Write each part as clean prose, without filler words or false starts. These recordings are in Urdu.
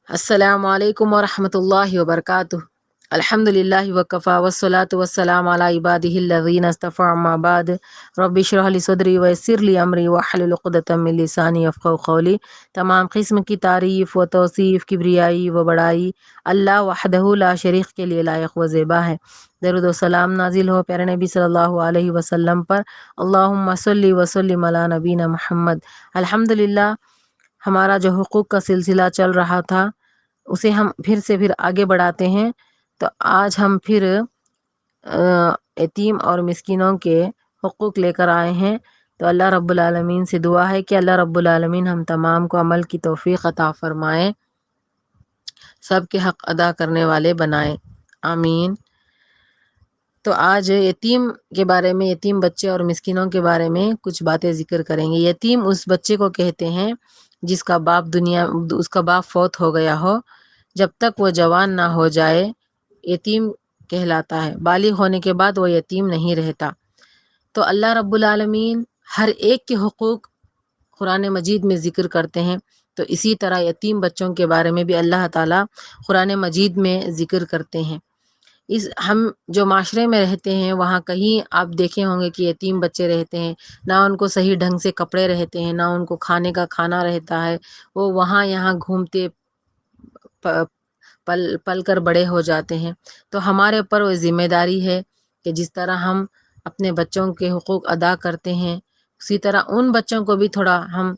السلام علیکم ورحمۃ اللہ وبرکاتہ۔ الحمد للہ وکفا والصلاۃ والسلام علی عبادہ الذین اصطفی اما بعد رب اشرح لی صدری ویسر لی امری واحلل عقدۃ من لسانی یفقہوا قولی۔ تمام قسم کی تعریف و توصیف، کبریائی و بڑائی اللہ وحدہ لا شریک کے لیے لائق و زیبا ہے۔ درود و سلام نازل ہو پیارے نبی صلی اللہ علیہ وسلم پر۔ اللہم صلی وسلم علی نبینا محمد۔ الحمدللہ ہمارا جو حقوق کا سلسلہ چل رہا تھا اسے ہم پھر آگے بڑھاتے ہیں۔ تو آج ہم پھر یتیم اور مسکینوں کے حقوق لے کر آئے ہیں۔ تو اللہ رب العالمین سے دعا ہے کہ اللہ رب العالمین ہم تمام کو عمل کی توفیق عطا فرمائیں، سب کے حق ادا کرنے والے بنائیں، آمین۔ تو آج یتیم کے بارے میں، یتیم بچے اور مسکینوں کے بارے میں کچھ باتیں ذکر کریں گے۔ یتیم اس بچے کو کہتے ہیں جس کا باپ فوت ہو گیا ہو، جب تک وہ جوان نہ ہو جائے یتیم کہلاتا ہے، بالغ ہونے کے بعد وہ یتیم نہیں رہتا۔ تو اللہ رب العالمین ہر ایک کے حقوق قرآن مجید میں ذکر کرتے ہیں، تو اسی طرح یتیم بچوں کے بارے میں بھی اللہ تعالیٰ قرآن مجید میں ذکر کرتے ہیں۔ ہم جو معاشرے میں رہتے ہیں وہاں کہیں آپ دیکھے ہوں گے کہ یتیم بچے رہتے ہیں، نہ ان کو صحیح ڈھنگ سے کپڑے رہتے ہیں، نہ ان کو کھانے کا کھانا رہتا ہے، وہ وہاں یہاں گھومتے پل کر بڑے ہو جاتے ہیں۔ تو ہمارے اوپر وہ ذمہ داری ہے کہ جس طرح ہم اپنے بچوں کے حقوق ادا کرتے ہیں اسی طرح ان بچوں کو بھی تھوڑا ہم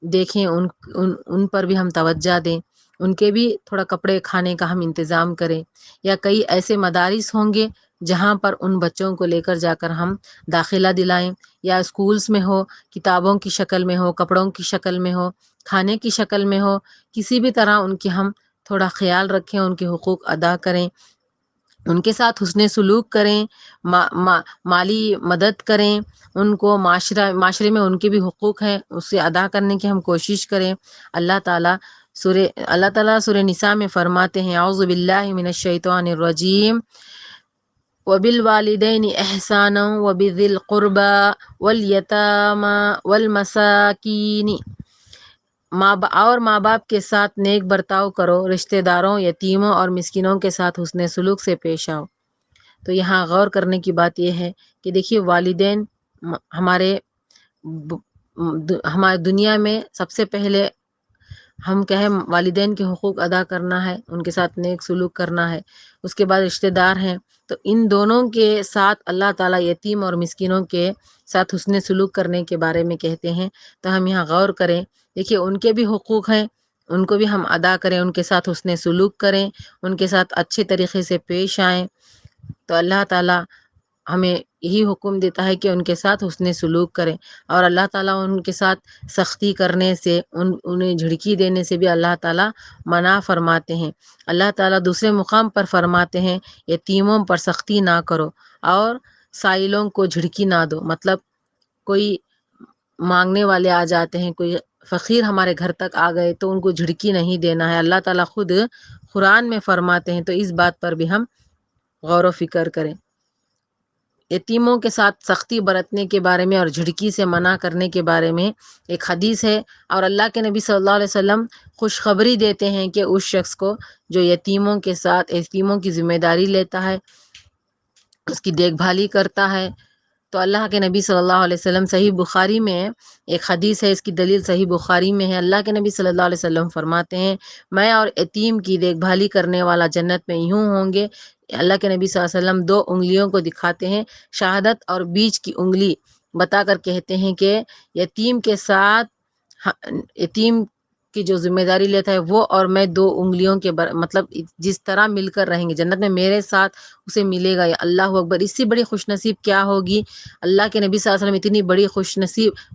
دیکھیں، ان پر بھی ہم توجہ دیں، ان کے بھی تھوڑا کپڑے کھانے کا ہم انتظام کریں۔ یا کئی ایسے مدارس ہوں گے جہاں پر ان بچوں کو لے کر جا کر ہم داخلہ دلائیں، یا اسکولز میں ہو، کتابوں کی شکل میں ہو، کپڑوں کی شکل میں ہو، کھانے کی شکل میں ہو، کسی بھی طرح ان کی ہم تھوڑا خیال رکھیں، ان کے حقوق ادا کریں، ان کے ساتھ حسن سلوک کریں، مالی مدد کریں، ان کو معاشرے میں ان کے بھی حقوق ہیں اسے ادا کرنے کی ہم کوشش کریں۔ اللہ تعالیٰ سورہ نساء میں فرماتے ہیں، اعوذ باللہ من الشیطان الرجیم، وبالوالدین احسانا وبذی القربى والیتامی والمساکین، اور ماں باپ کے ساتھ نیک برتاؤ کرو، رشتہ داروں، یتیموں اور مسکینوں کے ساتھ حسن سلوک سے پیش آؤ۔ تو یہاں غور کرنے کی بات یہ ہے کہ دیکھیے والدین ہمارے دنیا میں سب سے پہلے ہم کہیں والدین کے حقوق ادا کرنا ہے، ان کے ساتھ نیک سلوک کرنا ہے، اس کے بعد رشتہ دار ہیں، تو ان دونوں کے ساتھ اللہ تعالیٰ یتیم اور مسکینوں کے ساتھ حسن سلوک کرنے کے بارے میں کہتے ہیں۔ تو ہم یہاں غور کریں، دیکھیے ان کے بھی حقوق ہیں، ان کو بھی ہم ادا کریں، ان کے ساتھ حسن سلوک کریں، ان کے ساتھ اچھے طریقے سے پیش آئیں۔ تو اللہ تعالیٰ ہمیں یہی حکم دیتا ہے کہ ان کے ساتھ حسن سلوک کریں، اور اللہ تعالیٰ ان کے ساتھ سختی کرنے سے، انہیں جھڑکی دینے سے بھی اللہ تعالیٰ منع فرماتے ہیں۔ اللہ تعالیٰ دوسرے مقام پر فرماتے ہیں، یتیموں پر سختی نہ کرو اور سائلوں کو جھڑکی نہ دو، مطلب کوئی مانگنے والے آ جاتے ہیں، کوئی فقیر ہمارے گھر تک آ گئے تو ان کو جھڑکی نہیں دینا ہے، اللہ تعالیٰ خود قرآن میں فرماتے ہیں۔ تو اس بات پر بھی ہم غور و فکر کریں۔ یتیموں کے ساتھ سختی برتنے کے بارے میں اور جھڑکی سے منع کرنے کے بارے میں ایک حدیث ہے، اور اللہ کے نبی صلی اللہ علیہ وسلم خوشخبری دیتے ہیں کہ اس شخص کو جو یتیموں کے ساتھ یتیموں کی ذمہ داری لیتا ہے، اس کی دیکھ بھالی کرتا ہے، تو اللہ کے نبی صلی اللہ علیہ وسلم، صحیح بخاری میں ایک حدیث ہے، اس کی دلیل صحیح بخاری میں ہے، اللہ کے نبی صلی اللہ علیہ وسلم فرماتے ہیں، میں اور یتیم کی دیکھ بھالی کرنے والا جنت میں یوں ہوں گے۔ اللہ کے نبی صلی اللہ علیہ وسلم دو انگلیوں کو دکھاتے ہیں، شہادت اور بیچ کی انگلی بتا کر کہتے ہیں کہ یتیم کے ساتھ یتیم کی جو ذمہ داری لیتا ہے وہ اور میں دو انگلیوں کے مطلب جس طرح مل کر رہیں گے جنت میں، میرے ساتھ اسے ملے گا۔ یا اللہ اکبر، اس سے بڑی خوش نصیب کیا ہوگی؟ اللہ کے نبی صلی اللہ علیہ وسلم اتنی بڑی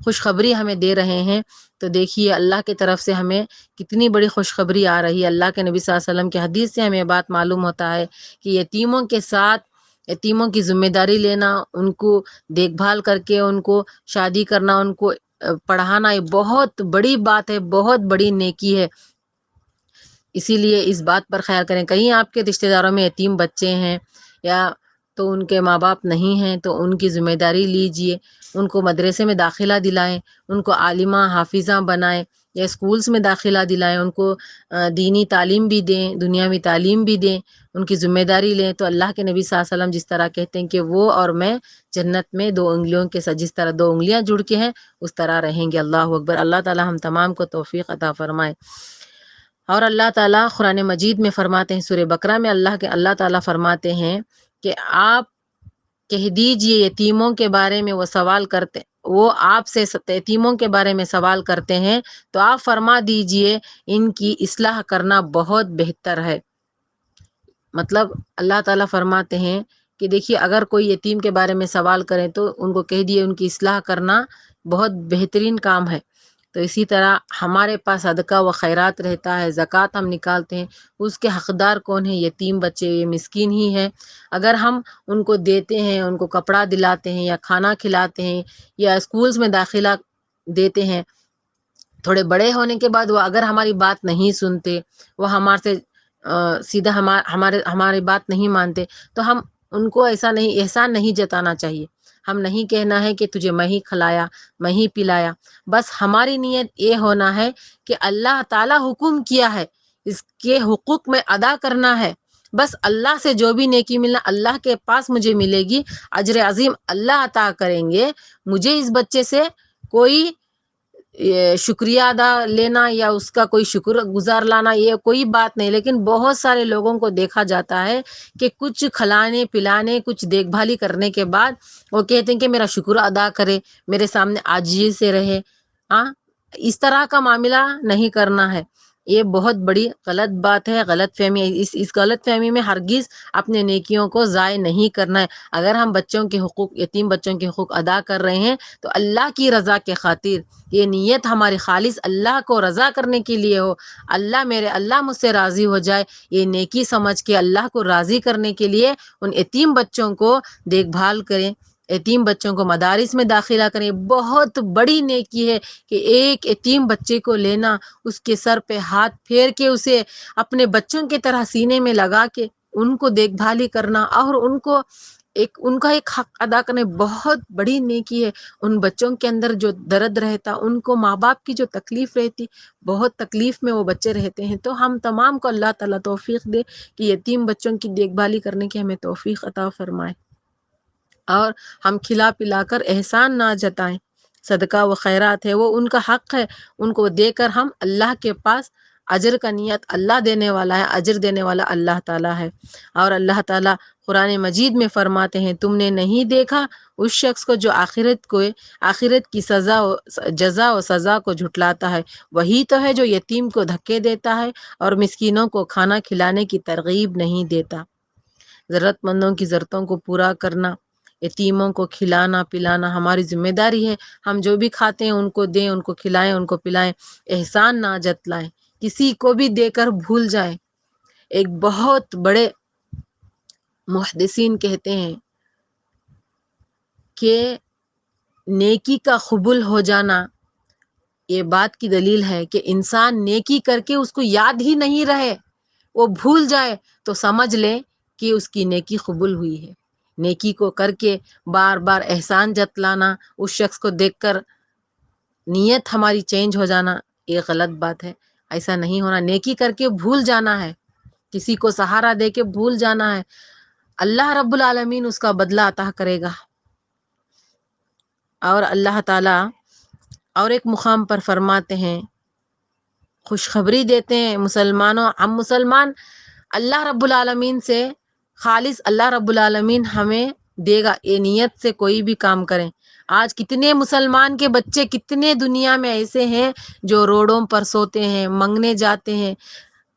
خوشخبری ہمیں دے رہے ہیں، تو دیکھیے اللہ کی طرف سے ہمیں کتنی بڑی خوشخبری آ رہی ہے۔ اللہ کے نبی صلی اللہ علیہ وسلم کی حدیث سے ہمیں بات معلوم ہوتا ہے کہ یتیموں کے ساتھ یتیموں کی ذمہ داری لینا، ان کو دیکھ بھال کر کے ان کو شادی کرنا، ان کو پڑھانا، یہ بہت بڑی بات ہے، بہت بڑی نیکی ہے۔ اسی لیے اس بات پر خیال کریں، کہیں آپ کے رشتہ داروں میں یتیم بچے ہیں یا تو ان کے ماں باپ نہیں ہیں تو ان کی ذمہ داری لیجئے، ان کو مدرسے میں داخلہ دلائیں، ان کو عالمہ حافظہ بنائیں، یا اسکولس میں داخلہ دلائیں، ان کو دینی تعلیم بھی دیں، دنیاوی تعلیم بھی دیں، ان کی ذمہ داری لیں. تو اللہ کے نبی صلی اللہ علیہ وسلم جس طرح کہتے ہیں کہ وہ اور میں جنت میں 2 انگلیوں کے ساتھ، جس طرح 2 انگلیاں جڑ کے ہیں اس طرح رہیں گے. اللہ اکبر. اللہ تعالی ہم تمام کو توفیق عطا فرمائے. اور اللہ تعالیٰ قرآن مجید میں فرماتے ہیں، سورہ بقرہ میں اللہ تعالیٰ فرماتے ہیں کہ آپ کہہ دیجئے یتیموں کے بارے میں وہ آپ سے یتیموں کے بارے میں سوال کرتے ہیں تو آپ فرما دیجئے ان کی اصلاح کرنا بہت بہتر ہے. مطلب اللہ تعالیٰ فرماتے ہیں کہ دیکھیے اگر کوئی یتیم کے بارے میں سوال کرے تو ان کو کہہ دیے ان کی اصلاح کرنا بہت بہترین کام ہے. تو اسی طرح ہمارے پاس صدقہ و خیرات رہتا ہے، زکوٰۃ ہم نکالتے ہیں، اس کے حقدار کون ہیں؟ یتیم بچے، یہ مسکین ہی ہیں. اگر ہم ان کو دیتے ہیں، ان کو کپڑا دلاتے ہیں یا کھانا کھلاتے ہیں یا اسکولز میں داخلہ دیتے ہیں، تھوڑے بڑے ہونے کے بعد وہ اگر ہماری بات نہیں سنتے، وہ ہمارے سے سیدھا ہماری بات نہیں مانتے، تو ہم ان کو احسان نہیں جتانا چاہیے. ہم نہیں کہنا ہے کہ تجھے میں ہی کھلایا، میں ہی پلایا. بس ہماری نیت یہ ہونا ہے کہ اللہ تعالیٰ حکم کیا ہے، اس کے حقوق میں ادا کرنا ہے. بس اللہ سے جو بھی نیکی ملنا اللہ کے پاس مجھے ملے گی، اجر عظیم اللہ عطا کریں گے. مجھے اس بچے سے کوئی شکریہ ادا لینا یا اس کا کوئی شکر گزار لانا یہ کوئی بات نہیں. لیکن بہت سارے لوگوں کو دیکھا جاتا ہے کہ کچھ کھلانے پلانے، کچھ دیکھ بھالی کرنے کے بعد وہ کہتے ہیں کہ میرا شکر ادا کرے، میرے سامنے عاجزی سے رہے. اس طرح کا معاملہ نہیں کرنا ہے. یہ بہت بڑی غلط بات ہے، غلط فہمی ہے. اس غلط فہمی میں ہرگز اپنے نیکیوں کو ضائع نہیں کرنا ہے. اگر ہم بچوں کے حقوق، یتیم بچوں کے حقوق ادا کر رہے ہیں تو اللہ کی رضا کے خاطر، یہ نیت ہماری خالص اللہ کو رضا کرنے کے لیے ہو. اللہ مجھ سے راضی ہو جائے، یہ نیکی سمجھ کے اللہ کو راضی کرنے کے لیے ان یتیم بچوں کو دیکھ بھال کریں، یتیم بچوں کو مدارس میں داخلہ کریں. بہت بڑی نیکی ہے کہ ایک یتیم بچے کو لینا، اس کے سر پہ ہاتھ پھیر کے اسے اپنے بچوں کی طرح سینے میں لگا کے ان کو دیکھ بھالی کرنا اور ان کا ایک حق ادا کرنا بہت بڑی نیکی ہے. ان بچوں کے اندر جو درد رہتا، ان کو ماں باپ کی جو تکلیف رہتی، بہت تکلیف میں وہ بچے رہتے ہیں. تو ہم تمام کو اللہ تعالیٰ توفیق دے کہ یتیم بچوں کی دیکھ بھالی کرنے کی ہمیں توفیق عطا فرمائے، اور ہم کھلا پلا کر احسان نہ جتائیں. صدقہ و خیرات ہے، وہ ان کا حق ہے، ان کو دے کر ہم اللہ کے پاس اجر کا نیت اللہ دینے والا ہے، اجر دینے والا اللہ تعالیٰ ہے. اور اللہ تعالیٰ قرآن مجید میں فرماتے ہیں، تم نے نہیں دیکھا اس شخص کو جو آخرت کی جزا و سزا کو جھٹلاتا ہے، وہی تو ہے جو یتیم کو دھکے دیتا ہے اور مسکینوں کو کھانا کھلانے کی ترغیب نہیں دیتا. ضرورت مندوں کی ضرورتوں کو پورا کرنا، یتیموں کو کھلانا پلانا ہماری ذمہ داری ہے. ہم جو بھی کھاتے ہیں ان کو دیں، ان کو کھلائیں، ان کو پلائیں، احسان نہ جتلائیں، کسی کو بھی دے کر بھول جائیں. ایک بہت بڑے محدثین کہتے ہیں کہ نیکی کا قبول ہو جانا یہ بات کی دلیل ہے کہ انسان نیکی کر کے اس کو یاد ہی نہیں رہے، وہ بھول جائے تو سمجھ لے کہ اس کی نیکی قبول ہوئی ہے. نیکی کو کر کے بار بار احسان جتلانا، اس شخص کو دیکھ کر نیت ہماری چینج ہو جانا، یہ غلط بات ہے. ایسا نہیں ہونا. نیکی کر کے بھول جانا ہے، کسی کو سہارا دے کے بھول جانا ہے، اللہ رب العالمین اس کا بدلہ عطا کرے گا. اور اللہ تعالیٰ اور ایک مقام پر فرماتے ہیں، خوشخبری دیتے ہیں مسلمانوں، ہم مسلمان اللہ رب العالمین سے خالص اللہ رب العالمین ہمیں دے گا، یہ نیت سے کوئی بھی کام کریں. آج کتنے مسلمان کے بچے کتنے دنیا میں ایسے ہیں جو روڈوں پر سوتے ہیں، منگنے جاتے ہیں،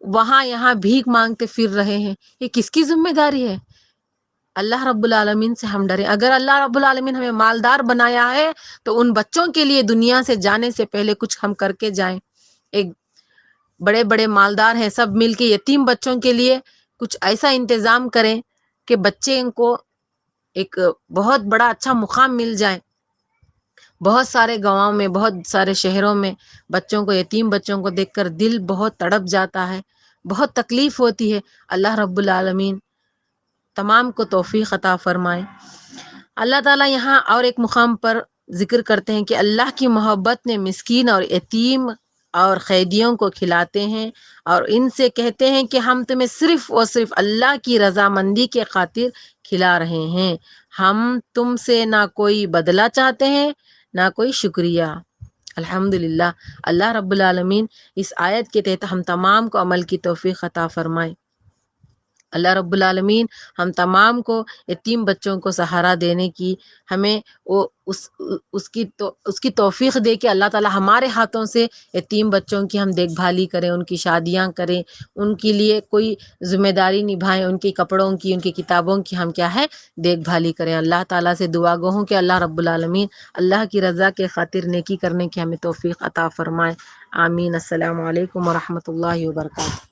وہاں یہاں بھیک مانگتے پھر رہے ہیں. یہ کس کی ذمہ داری ہے؟ اللہ رب العالمین سے ہم ڈریں. اگر اللہ رب العالمین ہمیں مالدار بنایا ہے تو ان بچوں کے لیے دنیا سے جانے سے پہلے کچھ ہم کر کے جائیں. ایک بڑے بڑے مالدار ہیں، سب مل کے یتیم بچوں کے لیے کچھ ایسا انتظام کریں کہ بچے کو ایک بہت بڑا اچھا مقام مل جائے. بہت سارے گاؤں میں، بہت سارے شہروں میں بچوں کو، یتیم بچوں کو دیکھ کر دل بہت تڑپ جاتا ہے، بہت تکلیف ہوتی ہے. اللہ رب العالمین تمام کو توفیق عطا فرمائے. اللہ تعالیٰ یہاں اور ایک مقام پر ذکر کرتے ہیں کہ اللہ کی محبت نے مسکین اور یتیم اور قیدیوں کو کھلاتے ہیں، اور ان سے کہتے ہیں کہ ہم تمہیں صرف اور صرف اللہ کی رضامندی کے خاطر کھلا رہے ہیں، ہم تم سے نہ کوئی بدلہ چاہتے ہیں نہ کوئی شکریہ۔ الحمدللہ، اللہ رب العالمین اس آیت کے تحت ہم تمام کو عمل کی توفیق عطا فرمائے۔ اللہ رب العالمین ہم تمام کو یتیم بچوں کو سہارا دینے کی، ہمیں وہ اس کی توفیق دے کہ اللہ تعالی ہمارے ہاتھوں سے یتیم بچوں کی ہم دیکھ بھالی کریں، ان کی شادیاں کریں، ان کے لیے کوئی ذمہ داری نبھائیں، ان کے کپڑوں کی، ان کی کتابوں کی ہم کیا ہے دیکھ بھالی کریں۔ اللہ تعالیٰ سے دعا گو ہوں کہ اللہ رب العالمین اللہ کی رضا کے خاطر نیکی کرنے کی ہمیں توفیق عطا فرمائے۔ آمین۔ السلام علیکم ورحمۃ اللہ وبرکاتہ۔